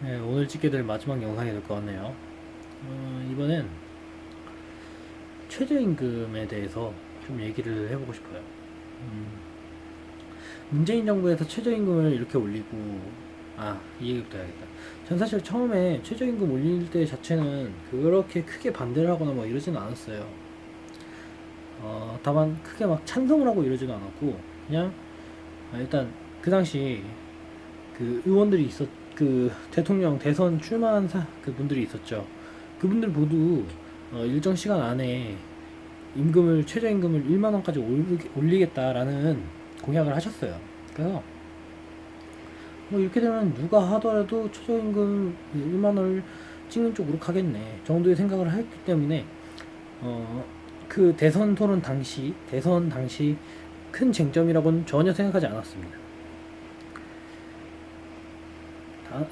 네, 오늘 찍게 될 마지막 영상이 될 것 같네요. 이번엔 최저임금에 대해서 좀 얘기를 해보고 싶어요. 문재인 정부에서 최저임금을 이렇게 올리고, 이 얘기부터 해야겠다. 전 사실 처음에 최저임금 올릴 때 자체는 그렇게 크게 반대를 하거나 뭐 이러지는 않았어요. 다만 크게 막 찬성을 하고 이러지는 않았고, 그냥, 일단 그 당시 그 의원들이 그 대통령 대선 출마한 그 분들이 있었죠. 그분들 모두 일정 시간 안에 최저임금을 1만 원까지 올리겠다라는 공약을 하셨어요. 그래서 뭐 이렇게 되면 누가 하더라도 최저임금 1만 원을 찍는 쪽으로 가겠네 정도의 생각을 했기 때문에 그 대선 당시 큰 쟁점이라고는 전혀 생각하지 않았습니다.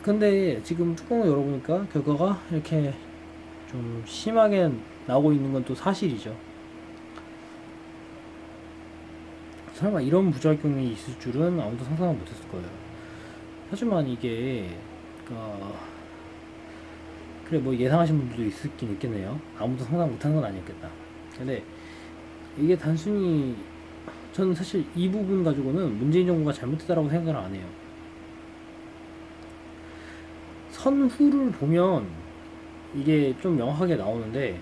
근데 지금 뚜껑을 열어보니까 결과가 이렇게 좀 심하게 나오고 있는 건 또 사실이죠. 설마 이런 부작용이 있을 줄은 아무도 상상을 못했을 거예요. 하지만 이게 그래 뭐 예상하신 분들도 있긴 있겠네요. 아무도 상상 못하는 건 아니었겠다. 근데 이게 단순히 저는 사실 이 부분 가지고는 문재인 정부가 잘못했다라고 생각을 안 해요. 선후를 보면 이게 좀 명확하게 나오는데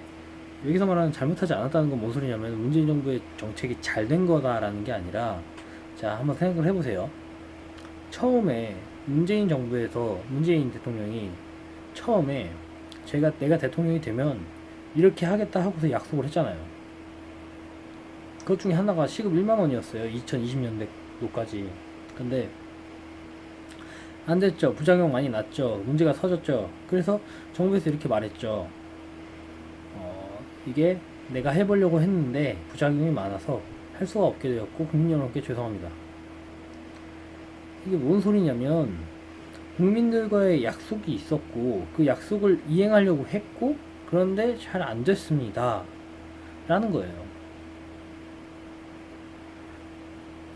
여기서 말하는 잘못하지 않았다는 건 뭔 소리냐면 문재인 정부의 정책이 잘 된 거다라는 게 아니라 자 한번 생각을 해보세요. 처음에 문재인 대통령이 처음에 내가 대통령이 되면 이렇게 하겠다 하고서 약속을 했잖아요. 그것 중에 하나가 시급 1만 원이었어요. 2020년도까지. 근데 안 됐죠. 부작용 많이 났죠. 문제가 터졌죠. 그래서 정부에서 이렇게 말했죠. 이게 내가 해보려고 했는데 부작용이 많아서 할 수가 없게 되었고 국민 여러분께 죄송합니다. 이게 뭔 소리냐면 국민들과의 약속이 있었고 그 약속을 이행하려고 했고 그런데 잘 안 됐습니다. 라는 거예요.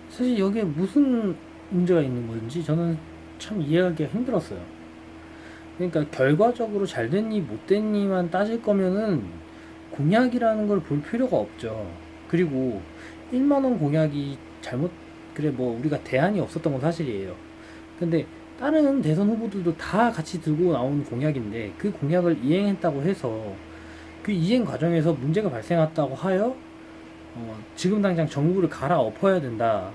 사실 여기에 무슨 문제가 있는 건지 저는 참 이해하기가 힘들었어요. 그러니까 결과적으로 잘 됐니 못 됐니만 따질 거면은 공약이라는 걸 볼 필요가 없죠. 그리고 1만원 공약이 그래 뭐 우리가 대안이 없었던 건 사실이에요. 근데 다른 대선 후보들도 다 같이 들고 나온 공약인데 그 공약을 이행했다고 해서 그 이행 과정에서 문제가 발생했다고 하여 지금 당장 정부를 갈아엎어야 된다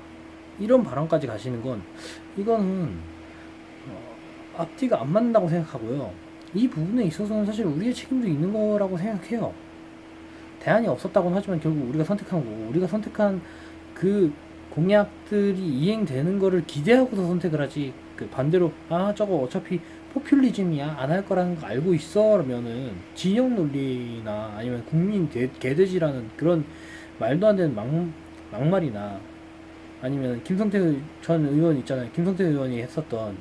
이런 발언까지 가시는 건 이거는 앞뒤가 안 맞는다고 생각하고요. 이 부분에 있어서는 사실 우리의 책임도 있는 거라고 생각해요. 대안이 없었다고는 하지만 결국 우리가 선택한 거고 우리가 선택한 그 공약들이 이행되는 거를 기대하고서 선택을 하지 그 반대로 저거 어차피 포퓰리즘이야 안 할 거라는 거 알고 있어 그러면은 진영 논리나 아니면 개돼지라는 그런 말도 안 되는 막말이나 아니면 김성태 전 의원 있잖아요. 김성태 의원이 했었던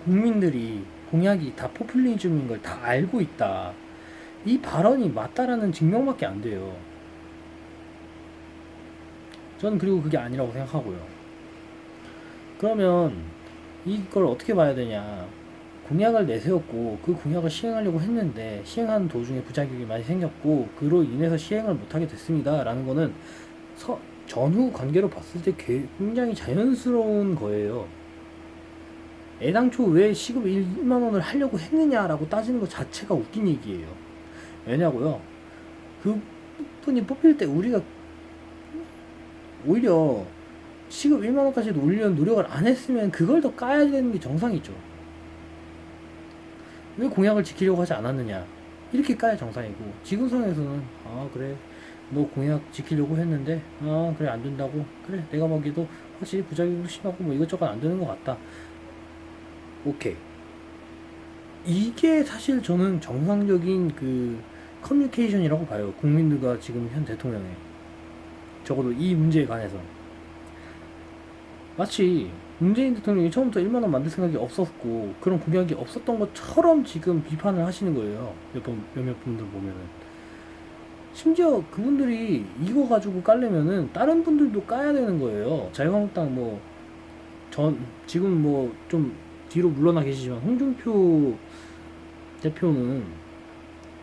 국민들이 공약이 다 포퓰리즘인 걸 다 알고 있다. 이 발언이 맞다라는 증명밖에 안 돼요. 저는 그리고 그게 아니라고 생각하고요. 그러면 이걸 어떻게 봐야 되냐. 공약을 내세웠고 그 공약을 시행하려고 했는데 시행하는 도중에 부작용이 많이 생겼고 그로 인해서 시행을 못하게 됐습니다. 라는 거는 전후 관계로 봤을 때 굉장히 자연스러운 거예요. 애당초 왜 시급 1만 원을 하려고 했느냐라고 따지는 것 자체가 웃긴 얘기예요. 왜냐고요? 그 분이 뽑힐 때 우리가 오히려 시급 1만 원까지 올리려는 노력을 안 했으면 그걸 더 까야 되는 게 정상이죠. 왜 공약을 지키려고 하지 않았느냐? 이렇게 까야 정상이고 지금 상황에서는 그래 너 공약 지키려고 했는데 그래 안 된다고 그래 내가 보기에도 확실히 부작용도 심하고 뭐 이것저것 안 되는 것 같다. 오케이. 이게 사실 저는 정상적인 그 커뮤니케이션이라고 봐요. 국민들과 지금 현 대통령의 적어도 이 문제에 관해서 마치 문재인 대통령이 처음부터 1만원 만들 생각이 없었고 그런 공약이 없었던 것처럼 지금 비판을 하시는 거예요. 몇몇 분들 보면은 심지어 그분들이 이거 가지고 깔려면은 다른 분들도 까야 되는 거예요. 자유한국당 지금 뭐 좀 뒤로 물러나 계시지만 홍준표 대표는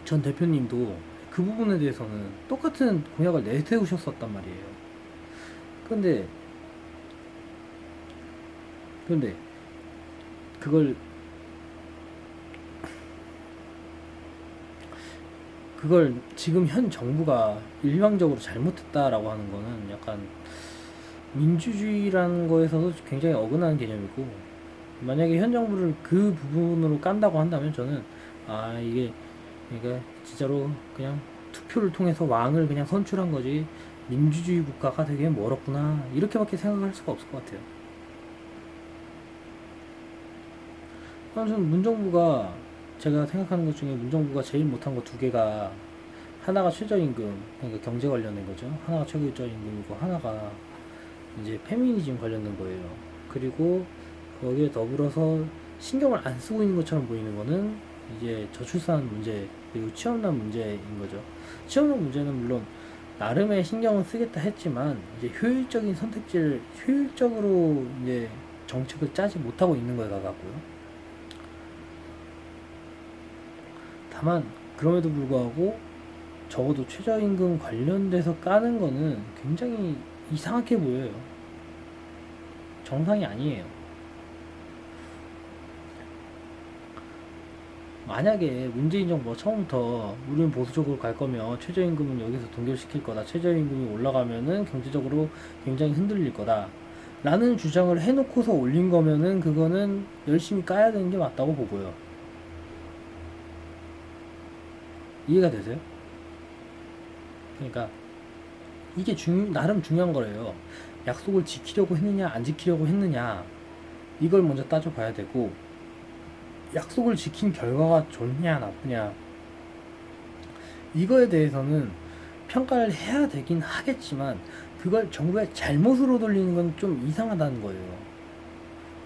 전 대표님도 그 부분에 대해서는 똑같은 공약을 내세우셨었단 말이에요. 그런데 그런데 그걸 그걸 지금 현 정부가 일방적으로 잘못했다라고 하는 거는 약간 민주주의라는 거에서도 굉장히 어긋나는 개념이고, 만약에 현 정부를 그 부분으로 깐다고 한다면 저는 이게 진짜로 그냥 투표를 통해서 왕을 그냥 선출한 거지 민주주의 국가가 되게 멀었구나 이렇게밖에 생각할 수가 없을 것 같아요. 아무튼 문정부가 제가 생각하는 것 중에 문정부가 제일 못한 거 두 개가, 하나가 최저임금, 그러니까 경제 관련된 거죠. 하나가 최저임금이고 하나가 이제 페미니즘 관련된 거예요. 그리고 거기에 더불어서 신경을 안 쓰고 있는 것처럼 보이는 거는 이제 저출산 문제 그리고 취업난 문제인 거죠. 취업난 문제는 물론 나름의 신경을 쓰겠다 했지만 이제 효율적인 선택지를 효율적으로 이제 정책을 짜지 못하고 있는 거에 가깝고요. 다만 그럼에도 불구하고 적어도 최저임금 관련돼서 까는 거는 굉장히 이상하게 보여요. 정상이 아니에요. 만약에 문재인 정부가 처음부터 우리는 보수적으로 갈 거면 최저임금은 여기서 동결시킬 거다. 최저임금이 올라가면은 경제적으로 굉장히 흔들릴 거다. 라는 주장을 해놓고서 올린 거면은 그거는 열심히 까야 되는 게 맞다고 보고요. 이해가 되세요? 그러니까 이게 나름 중요한 거래요. 약속을 지키려고 했느냐 안 지키려고 했느냐 이걸 먼저 따져봐야 되고, 약속을 지킨 결과가 좋냐 나쁘냐 이거에 대해서는 평가를 해야 되긴 하겠지만 그걸 정부의 잘못으로 돌리는 건 좀 이상하다는 거예요.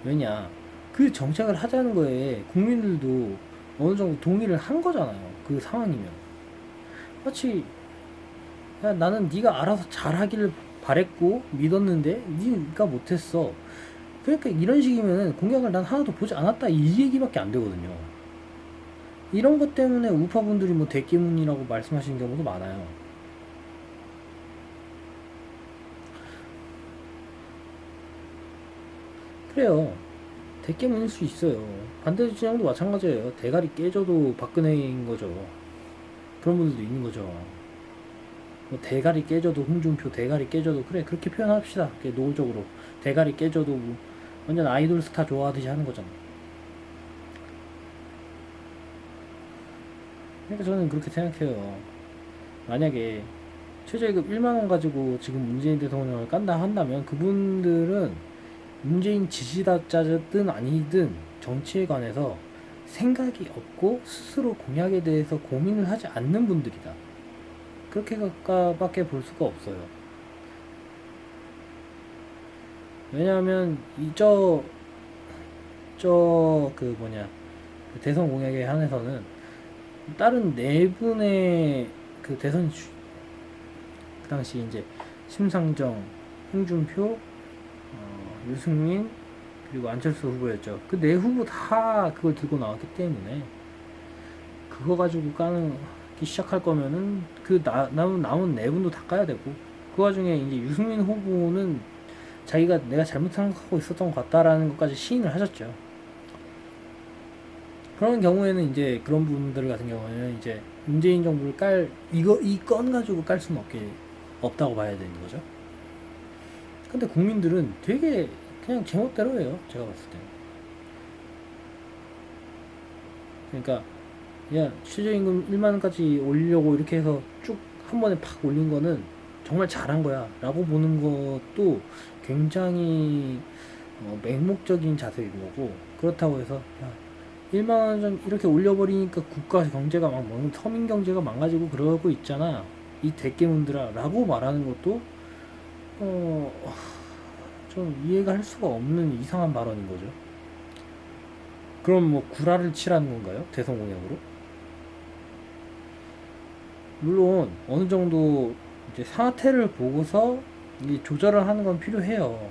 왜냐, 그 정책을 하자는 거에 국민들도 어느 정도 동의를 한 거잖아요. 그 상황이면 마치 야, 나는 네가 알아서 잘하기를 바랬고 믿었는데 네가 못했어. 그러니까 이런 식이면 공약을 난 하나도 보지 않았다 이 얘기밖에 안 되거든요. 이런 것 때문에 우파분들이 뭐 대기문이라고 말씀하시는 경우도 많아요. 그래요. 대깨문일 수 있어요. 반대 진영도 마찬가지예요. 대가리 깨져도 박근혜인 거죠. 그런 분들도 있는 거죠. 뭐 대가리 깨져도 홍준표, 대가리 깨져도 그래 그렇게 표현합시다. 노골적으로 대가리 깨져도 뭐 완전 아이돌 스타 좋아하듯이 하는 거잖아. 그러니까 저는 그렇게 생각해요. 만약에 최저임금 1만원 가지고 지금 문재인 대통령을 깐다 한다면 그분들은 문재인 지지자든 아니든 정치에 관해서 생각이 없고 스스로 공약에 대해서 고민을 하지 않는 분들이다. 그렇게밖에 볼 수가 없어요. 왜냐하면 그 대선 공약에 한해서는 다른 네 분의 그 그 당시 이제 심상정, 홍준표, 유승민 그리고 안철수 후보였죠. 그 네 후보 다 그걸 들고 나왔기 때문에 그거 가지고 까기 시작할 거면은 남은 네 분도 다 까야 되고, 그 와중에 이제 유승민 후보는 자기가 내가 잘못 생각하고 있었던 것 같다라는 것까지 시인을 하셨죠. 그런 경우에는 이제 그런 분들 같은 경우에는 이제 문재인 정부를 이 건 가지고 깔 수는 없다고 봐야 되는 거죠. 근데 국민들은 되게 그냥 제멋대로 해요. 제가 봤을 때. 그러니까 야 최저임금 1만원까지 올리려고 이렇게 해서 쭉 한 번에 팍 올린 거는 정말 잘한 거야 라고 보는 것도 굉장히 맹목적인 자세인 거고, 그렇다고 해서 야 1만원 이렇게 올려버리니까 국가 경제가 서민 경제가 망가지고 그러고 있잖아 이 대깨문들아 라고 말하는 것도 좀 이해가 할 수가 없는 이상한 발언인 거죠. 그럼 뭐 구라를 치라는 건가요? 대선 공약으로? 물론 어느 정도 이제 사태를 보고서 이게 조절을 하는 건 필요해요.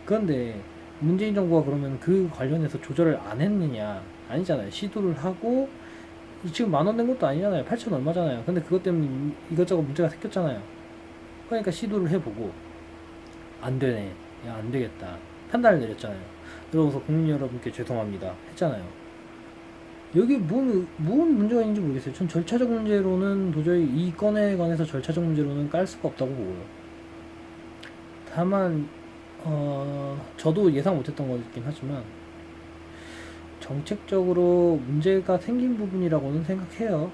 그런데 문재인 정부가 그러면 그 관련해서 조절을 안 했느냐? 아니잖아요. 시도를 하고 지금 10,000원 된 것도 아니잖아요. 8천 얼마잖아요. 근데 그것 때문에 이것저것 문제가 생겼잖아요. 그러니까 시도를 해보고 안 되네. 야, 안 되겠다. 판단을 내렸잖아요. 그러고서 국민 여러분께 죄송합니다. 했잖아요. 여기 뭔 문제가 있는지 모르겠어요. 전 절차적 문제로는 도저히 이 건에 관해서 절차적 문제로는 깔 수가 없다고 보고요. 다만 저도 예상 못했던 거긴 하지만 정책적으로 문제가 생긴 부분이라고는 생각해요.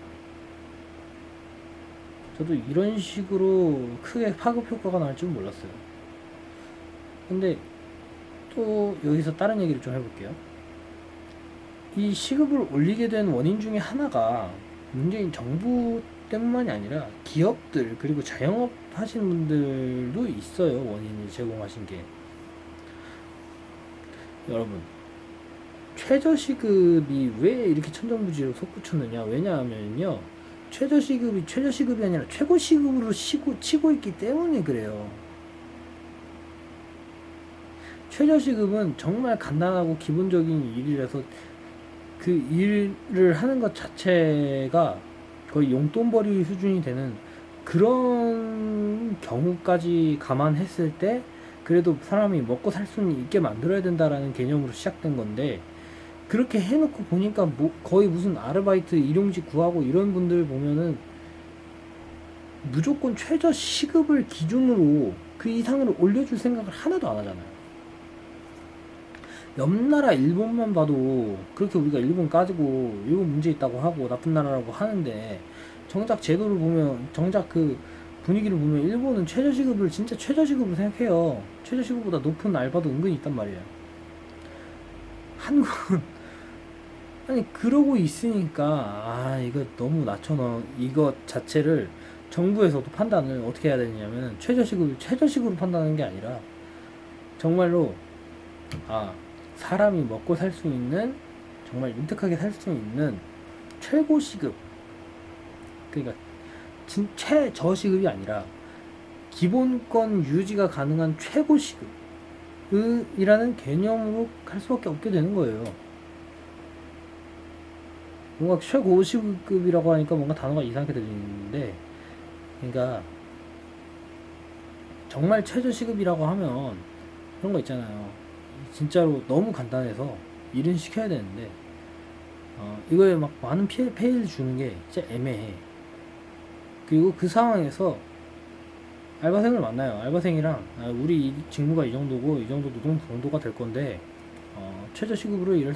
저도 이런 식으로 크게 파급 효과가 날 줄 몰랐어요. 근데 또 여기서 다른 얘기를 좀 해볼게요. 이 시급을 올리게 된 원인 중에 하나가 문재인 정부 때문만이 아니라 기업들 그리고 자영업 하시는 분들도 있어요. 원인을 제공하신 게. 여러분, 최저시급이 왜 이렇게 천정부지로 솟구쳤느냐? 왜냐하면요, 최저시급이 아니라 최고시급으로 치고 있기 때문에 그래요. 최저시급은 정말 간단하고 기본적인 일이라서 그 일을 하는 것 자체가 거의 용돈벌이 수준이 되는 그런 경우까지 감안했을 때 그래도 사람이 먹고 살 수는 있게 만들어야 된다라는 개념으로 시작된 건데, 그렇게 해놓고 보니까 거의 무슨 아르바이트 일용직 구하고 이런 분들 보면은 무조건 최저 시급을 기준으로 그 이상으로 올려줄 생각을 하나도 안 하잖아요. 옆 나라 일본만 봐도 그렇게 우리가 일본 까지고 일본 문제 있다고 하고 나쁜 나라라고 하는데, 정작 제도를 보면, 정작 그 분위기를 보면 일본은 최저시급을 진짜 최저시급으로 생각해요. 최저시급보다 높은 알바도 은근히 있단 말이에요. 한국은 아니 그러고 있으니까 이거 너무 낮춰놓은 이것 자체를 정부에서도 판단을 어떻게 해야 되냐면 최저시급으로 판단하는 게 아니라 정말로 사람이 먹고 살 수 있는, 정말 윤택하게 살 수 있는 최고시급, 그러니까 최저시급이 아니라 기본권 유지가 가능한 최고시급이라는 개념으로 갈 수밖에 없게 되는 거예요. 뭔가 최고시급이라고 하니까 뭔가 단어가 이상하게 들리는데, 그러니까 정말 최저시급이라고 하면 그런 거 있잖아요. 진짜로 너무 간단해서 일은 시켜야 되는데 이거에 막 많은 페이를 주는 게 진짜 애매해. 그리고 그 상황에서 알바생을 만나요. 알바생이랑 우리 직무가 이 정도고 이 정도 노동 강도가 될 건데 최저시급으로 일할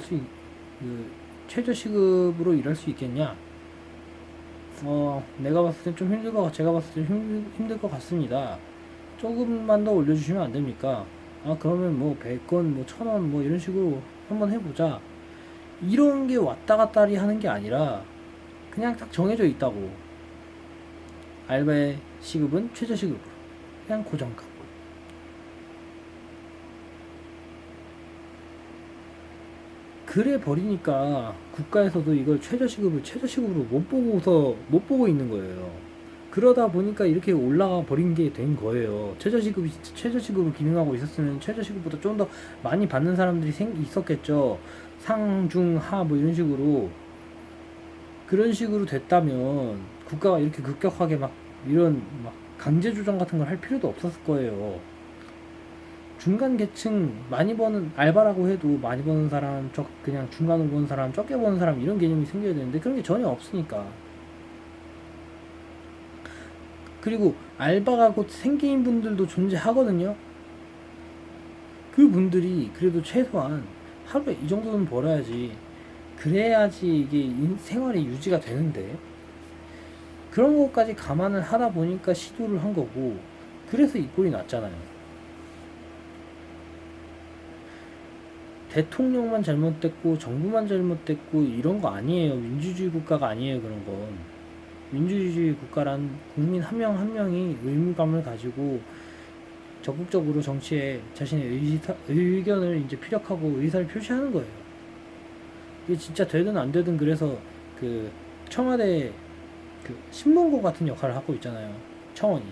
수 있겠냐? 내가 봤을 땐 좀 제가 봤을 땐 힘들 것 같습니다. 조금만 더 올려주시면 안 됩니까? 그러면 뭐 100원, 뭐 1,000원, 뭐 이런 식으로 한번 해보자. 이런 게 왔다 갔다리 하는 게 아니라 그냥 딱 정해져 있다고. 알바의 시급은 최저시급으로. 그냥 고정값. 그래 버리니까 국가에서도 이걸 최저시급으로 못 보고 있는 거예요. 그러다 보니까 이렇게 올라가 버린 게 된 거예요. 최저시급을 기능하고 있었으면 최저시급보다 좀 더 많이 받는 사람들이 있었겠죠. 상, 중, 하 뭐 이런 식으로. 그런 식으로 됐다면 국가가 이렇게 급격하게 이런 강제 조정 같은 걸 할 필요도 없었을 거예요. 중간 계층, 많이 버는 알바라고 해도 많이 버는 사람, 그냥 중간으로 버는 사람, 적게 버는 사람, 이런 개념이 생겨야 되는데 그런 게 전혀 없으니까. 그리고 알바가 곧 생계인 분들도 존재하거든요. 그 분들이 그래도 최소한 하루에 이 정도는 벌어야지, 그래야지 이게 생활이 유지가 되는데, 그런 것까지 감안을 하다 보니까 시도를 한 거고, 그래서 이 꼴이 났잖아요. 대통령만 잘못됐고 정부만 잘못됐고 이런 거 아니에요. 민주주의 국가가 아니에요. 그런 건 민주주의 국가란 국민 한 명 한 명이 의무감을 가지고 적극적으로 정치에 자신의 의견을 이제 피력하고 의사를 표시하는 거예요. 이게 진짜 되든 안 되든, 그래서 그 청와대 그 신문고 같은 역할을 하고 있잖아요. 청원이.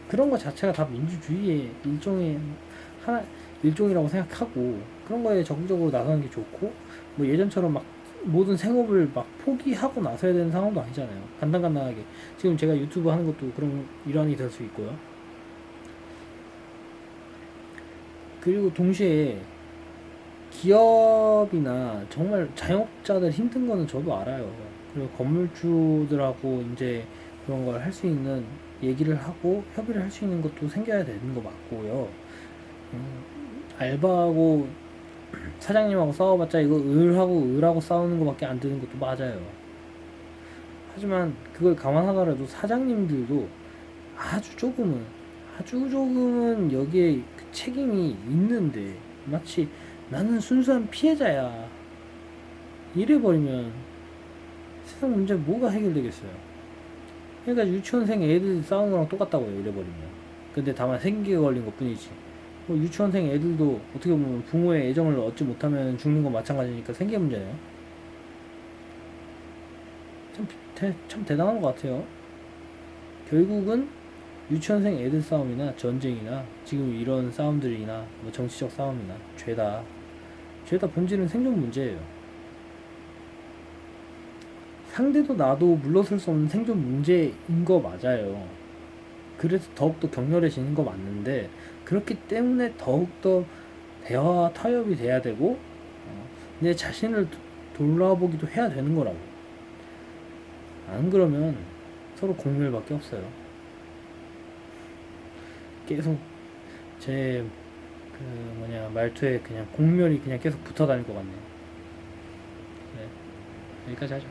그런 거 자체가 다 민주주의의 일종의 일종이라고 생각하고 그런 거에 적극적으로 나서는 게 좋고, 뭐 예전처럼 막 모든 생업을 막 포기하고 나서야 되는 상황도 아니잖아요. 간단간단하게 지금 제가 유튜브 하는 것도 그런 일환이 될 수 있고요. 그리고 동시에 기업이나 정말 자영업자들 힘든 거는 저도 알아요. 그리고 건물주들하고 이제 그런 걸 할 수 있는 얘기를 하고 협의를 할 수 있는 것도 생겨야 되는 거 맞고요. 알바하고 사장님하고 싸워봤자 이거 을하고 싸우는 거밖에 안 되는 것도 맞아요. 하지만 그걸 감안하더라도 사장님들도 아주 조금은 아주 조금은 여기에 그 책임이 있는데, 마치 나는 순수한 피해자야 이래버리면 세상 문제 뭐가 해결되겠어요. 그러니까 유치원생 애들 싸우는 거랑 똑같다고요, 이래버리면. 근데 다만 생기가 걸린 것 뿐이지. 뭐 유치원생 애들도 어떻게 보면 부모의 애정을 얻지 못하면 죽는 건 마찬가지니까 생계 문제네요. 참 대단한 것 같아요. 결국은 유치원생 애들 싸움이나 전쟁이나 지금 이런 싸움들이나 뭐 정치적 싸움이나 죄다 본질은 생존 문제예요. 상대도 나도 물러설 수 없는 생존 문제인 거 맞아요. 그래서 더욱더 격렬해지는 거 맞는데, 그렇기 때문에 더욱더 대화와 타협이 돼야 되고, 내 자신을 돌아보기도 해야 되는 거라고. 안 그러면 서로 공멸밖에 없어요. 계속 제 말투에 그냥 공멸이 그냥 계속 붙어 다닐 것 같네요. 네, 여기까지 하죠.